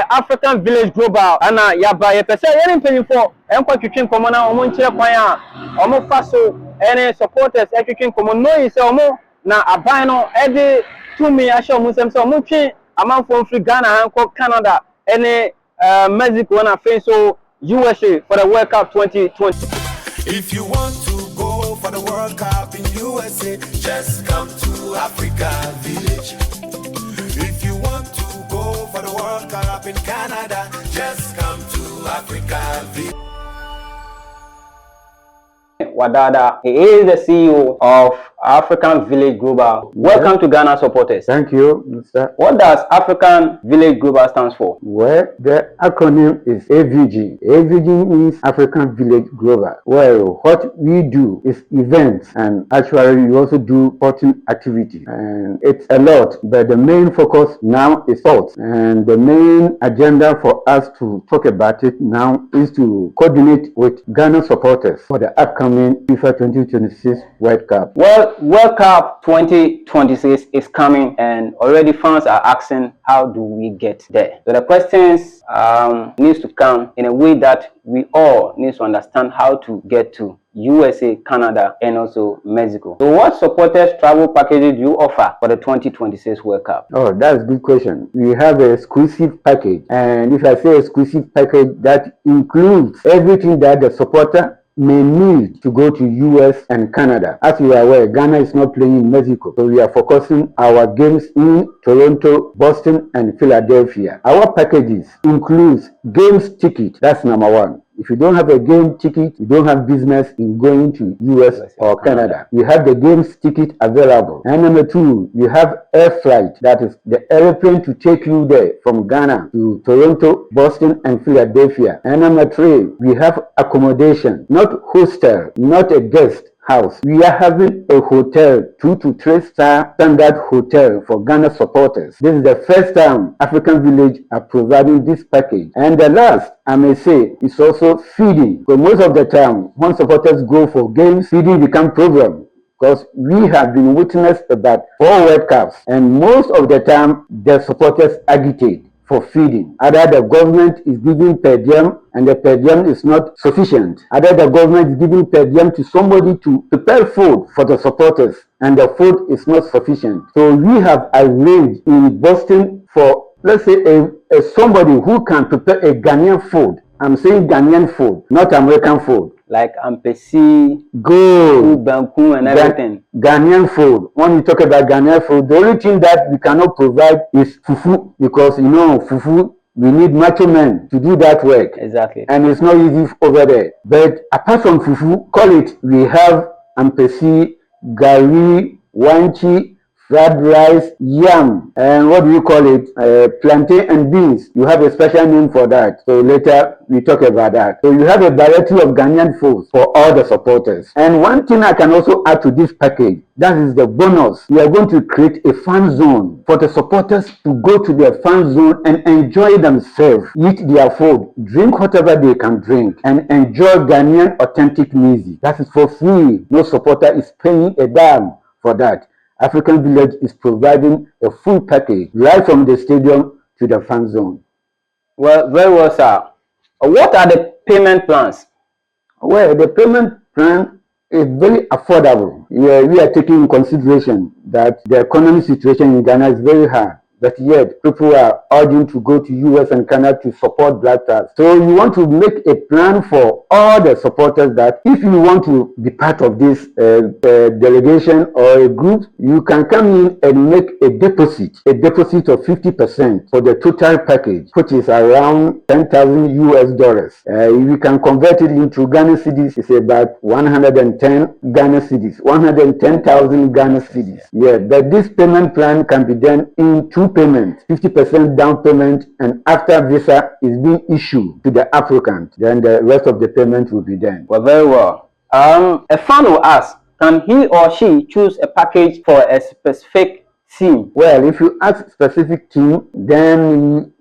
African Village Global ana yaba ye pese ye mpeni for enko twetwe nkomo na omo nkyere kwan a omo fa so ene supporters twetwe nkomo no yi se omo na aban no de tumi ahye omo nsem se omo twe amanfo mfiri Ghana hanko Canada ene Mexico na face so USA for the World Cup 2020. If you want to go for the World Cup in USA, just come to Africa Village. If you want to go for the World Cup in Canada, just come to Africa Village. Wadada, he is the CEO of African Village Global. Welcome to Ghana supporters. Thank you, Mr. What does African Village Global stands for? Well, the acronym is AVG. AVG means African Village Global. Well, what we do is events, and actually we also do sporting activity. And it's a lot, but the main focus now is sports. And the main agenda for us to talk about it now is to coordinate with Ghana supporters for the upcoming FIFA 2026 World Cup. Well, World Cup 2026 is coming, and already fans are asking, how do we get there? So the questions needs to come in a way that we all need to understand how to get to USA, Canada, and also Mexico. So what supporters travel packages do you offer for the 2026 World Cup? Oh, that's a good question. We have an exclusive package, and if I say exclusive package, that includes everything that the supporter may need to go to US and Canada. As you are aware, Ghana is not playing in Mexico, so we are focusing our games in Toronto, Boston, and Philadelphia. Our packages includes games ticket, that's number one. If you don't have a game ticket, you don't have business in going to US or Canada. You have the games ticket available. And number two, you have air flight, that is the airplane to take you there from Ghana to Toronto, Boston, and Philadelphia. And number three, we have accommodation, not hostel, not a guest house. We are having a hotel, 2 to 3 star standard hotel for Ghana supporters. This is the first time African Village are providing this package. And the last, I may say, is also feeding. So most of the time, when supporters go for games, feeding becomes problem. Because we have been witnessed about 4 World Cups, and most of the time, the supporters agitate for feeding. Either the government is giving per diem and the per diem is not sufficient. Either the government is giving per diem to somebody to prepare food for the supporters and the food is not sufficient. So we have arranged in Boston for, let's say, a somebody who can prepare a Ghanaian food. I'm saying Ghanaian food, not American food. Like ampesi, good, banku, and everything. Ghanaian food. When you talk about Ghanaian food, the only thing that we cannot provide is fufu, because you know fufu, we need macho men to do that work. Exactly. And it's not easy over there. But apart from fufu, call it, we have ampesi, gari, wanchi, fried rice, yam, and what do you call it? Plantain and beans. You have a special name for that. So later we talk about that. So you have a variety of Ghanaian foods for all the supporters. And one thing I can also add to this package, that is the bonus. We are going to create a fan zone for the supporters to go to their fan zone and enjoy themselves, eat their food, drink whatever they can drink, and enjoy Ghanaian authentic music. That is for free. No supporter is paying a dime for that. African Village is providing a full package right from the stadium to the fan zone. Well, very well, sir. What are the payment plans? Well, the payment plan is very affordable. We are taking in consideration that the economic situation in Ghana is very hard. But yet, people are urging to go to US and Canada to support Black Stars. So you want to make a plan for all the supporters that if you want to be part of this delegation or a group, you can come in and make a deposit of 50% for the total package, which is around $10,000 US. If you can convert it into Ghana cedis, it's about 110 Ghana cedis, 110,000 Ghana cedis. Yeah, but this payment plan can be done in 2 payments, 50% down payment, and after visa is being issued to the applicant, then the rest of the payment will be done. Well, very well. A fan will ask, can he or she choose a package for a specific team? Well, if you ask specific team, then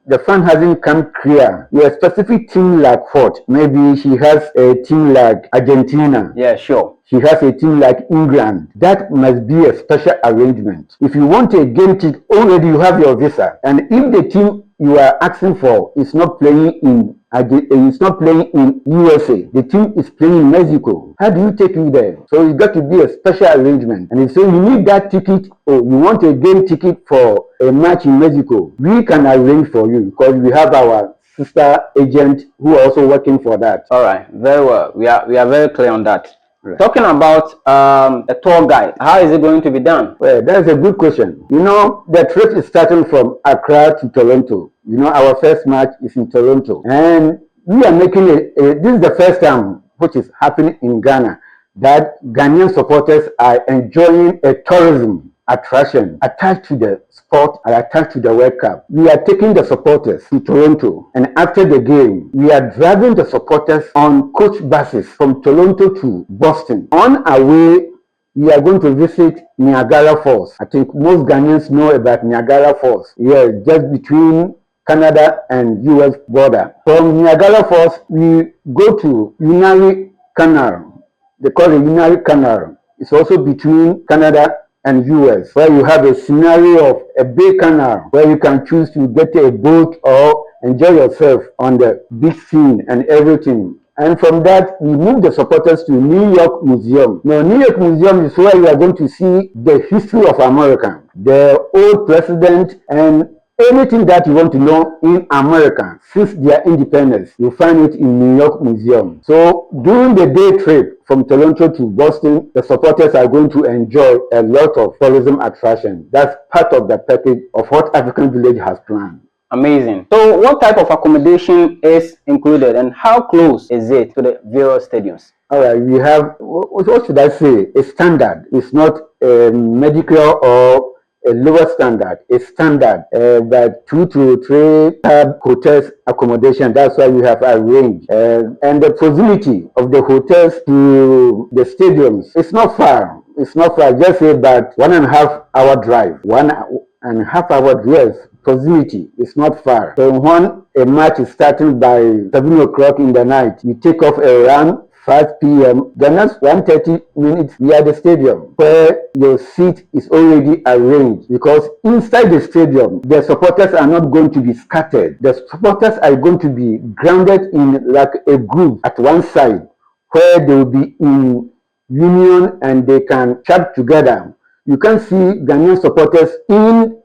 the fan hasn't come clear. Your specific team like what? Maybe she has a team like Argentina. Yeah, sure. she has a team like England. That must be a special arrangement. If you want a game ticket, already you have your visa. And if the team you are asking for is not playing in USA, the team is playing in Mexico, how do you take you there? So it's got to be a special arrangement. And if so you need that ticket, or you want a game ticket for a match in Mexico, we can arrange for you because we have our sister agent who are also working for that. All right, very well. We are very clear on that. Right. Talking about a tour guide, how is it going to be done? Well, that's a good question. You know, the trip is starting from Accra to Toronto. You know, our first match is in Toronto. And we are making this is the first time which is happening in Ghana that Ghanaian supporters are enjoying a tourism attraction attached to the sport and attached to the World Cup. We are taking the supporters to Toronto, and after the game, we are driving the supporters on coach buses from Toronto to Boston. On our way, we are going to visit Niagara Falls. I think most Ghanaians know about Niagara Falls. Yeah, just between Canada and US border. From Niagara Falls, we go to Unary Canal. They call it Unary Canal. It's also between Canada and US, where you have a scenario of a big canal where you can choose to get a boat or enjoy yourself on the beach scene and everything. And from that, we move the supporters to New York Museum. Now, New York Museum is where you are going to see the history of America, the old president, and anything that you want to know in America since their independence. You find it in New York Museum. So during the day trip from Toronto to Boston, the supporters are going to enjoy a lot of tourism attraction. That's part of the package of what African Village has planned. Amazing. So what type of accommodation is included and how close is it to the various stadiums? All right, we have, what should I say, a standard. It's not a medical or a lower standard, a standard, but 2 to 3 tab hotels accommodation. That's why we have arranged. And the proximity of the hotels to the stadiums, it's not far. It's not far. Just say about 1.5 hour drive. 1.5 hour drive. Proximity is not far. So when a match is starting by 7 o'clock in the night, you take off around 5 p.m. The next 1:30 minutes, we are at the stadium where your seat is already arranged, because inside the stadium, the supporters are not going to be scattered. The supporters are going to be grounded in like a group at one side where they will be in union and they can chat together. You can see Ghanaian supporters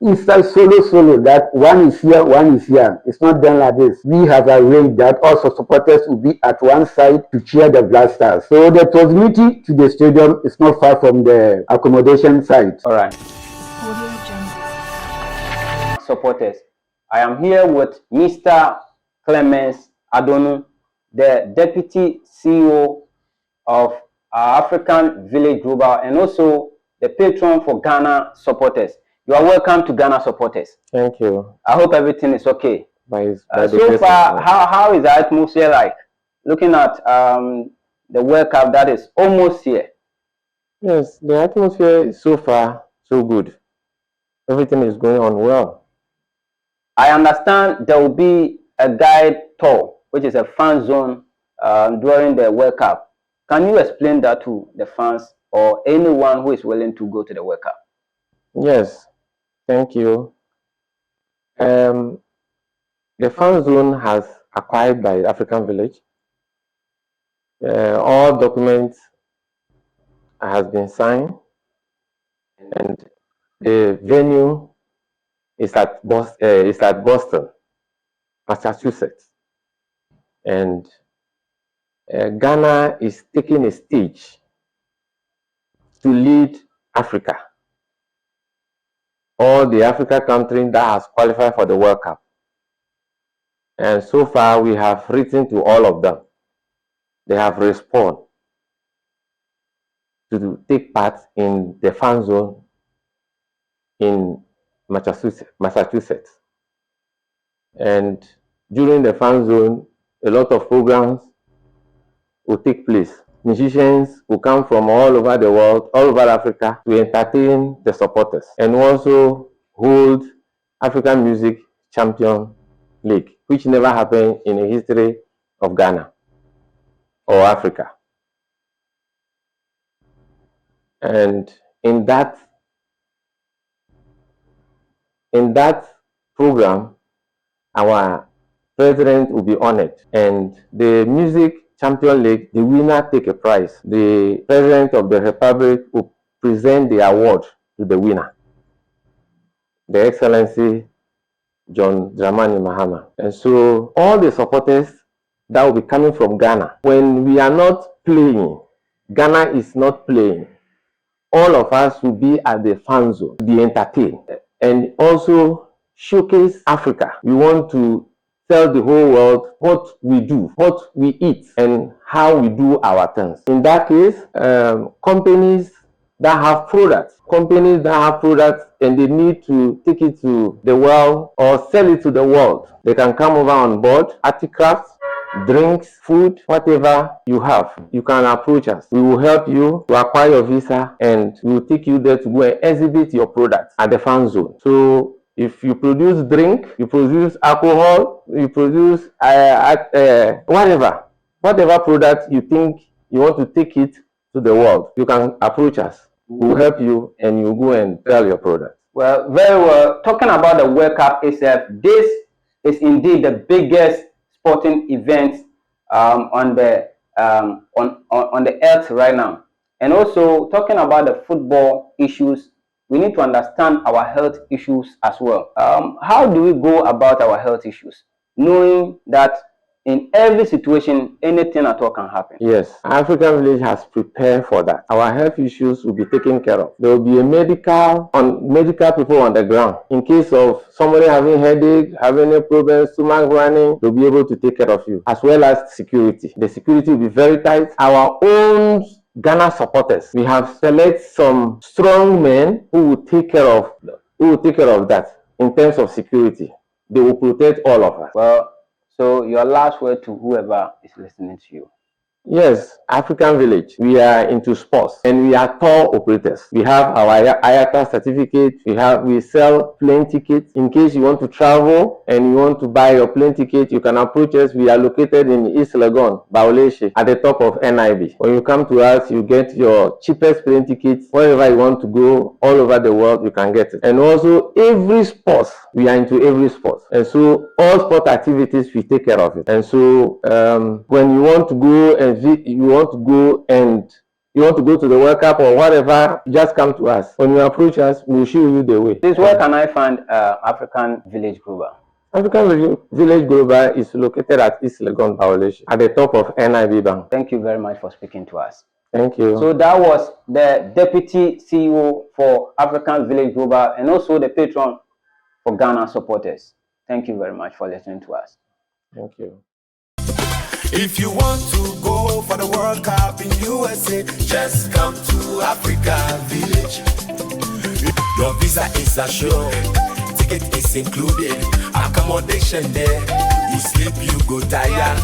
inside solo, that one is here, one is here. It's not done like this. We have arranged that also supporters will be at one side to cheer the Black Stars. So the proximity to the stadium is not far from the accommodation site. All right. Supporters, I am here with Mr. Clemens Adonu, the Deputy CEO of African Village Global and also the patron for Ghana supporters. You are welcome to Ghana supporters. Thank you. I hope everything is okay. So far, how is the atmosphere like? Looking at the World Cup that is almost here. Yes, the atmosphere is so far so good. Everything is going on well. I understand there will be a guide tour, which is a fan zone during the World Cup. Can you explain that to the fans or anyone who is willing to go to the World Cup? Yes, thank you. The fan zone has acquired by African Village. All documents has been signed, and the venue is at Boston, Massachusetts, and Ghana is taking a stage to lead Africa. All the African countries that has qualified for the World Cup. And so far we have written to all of them. They have responded to take part in the fan zone in Massachusetts. And during the fan zone, a lot of programs will take place. Musicians will come from all over the world, all over Africa, to entertain the supporters and also hold African Music Champion League, which never happened in the history of Ghana or Africa. And in that program, our president will be honored, and the Music Champion League, the winner take a prize. The president of the republic will present the award to the winner, the Excellency John Dramani Mahama. And so all the supporters that will be coming from Ghana, when we are not playing, Ghana is not playing, all of us will be at the fan zone to be entertained and also showcase Africa. We want to tell the whole world what we do, what we eat, and how we do our things. In that case, companies that have products and they need to take it to the world or sell it to the world, they can come over on board. Articrafts, drinks, food, whatever you have, you can approach us. We will help you to acquire your visa, and we will take you there to go and exhibit your products at the fan zone. So if you produce drink, you produce alcohol, you produce whatever product you think you want to take it to the world, you can approach us. We will help you, and you go and sell your product. Well, very well. Talking about the World Cup itself, this is indeed the biggest sporting event on the earth right now. And also talking about the football issues, we need to understand our health issues as well. How do we go about our health issues, knowing that in every situation, anything at all can happen? Yes, African Village has prepared for that. Our health issues will be taken care of. There will be a medical people on the ground. In case of somebody having headache, having any problems, stomach running, they'll be able to take care of you, as well as security. The security will be very tight. Our own Ghana supporters, we have selected some strong men who will take care of that in terms of security. They will protect all of us. Well, so your last word to whoever is listening to you. Yes, African Village, we are into sports and we are tour operators. We have our IATA certificate. We sell plane tickets. In case you want to travel and you want to buy your plane ticket, you can approach us. We are located in East Legon, Bauleche, at the top of NIB. When you come to us, you get your cheapest plane tickets. Wherever you want to go, all over the world, you can get it. And also, every sport, we are into every sport. And so, all sport activities, we take care of it. And so, when you want to go and you want to go to the World Cup or whatever, just come to us. When you approach us, we'll show you the way. Please, where can I find African Village Global? African Village Global is located at East Legon, Bauleche, at the top of NIB Bank. Thank you very much for speaking to us. Thank you. So that was the Deputy CEO for African Village Global and also the patron for Ghana supporters. Thank you very much for listening to us. Thank you. If you want to go for the World Cup in USA, just come to Africa Village. Your visa is assured, ticket is included, accommodation there. You sleep, you go tired,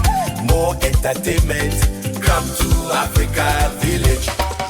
more entertainment. Come to Africa Village.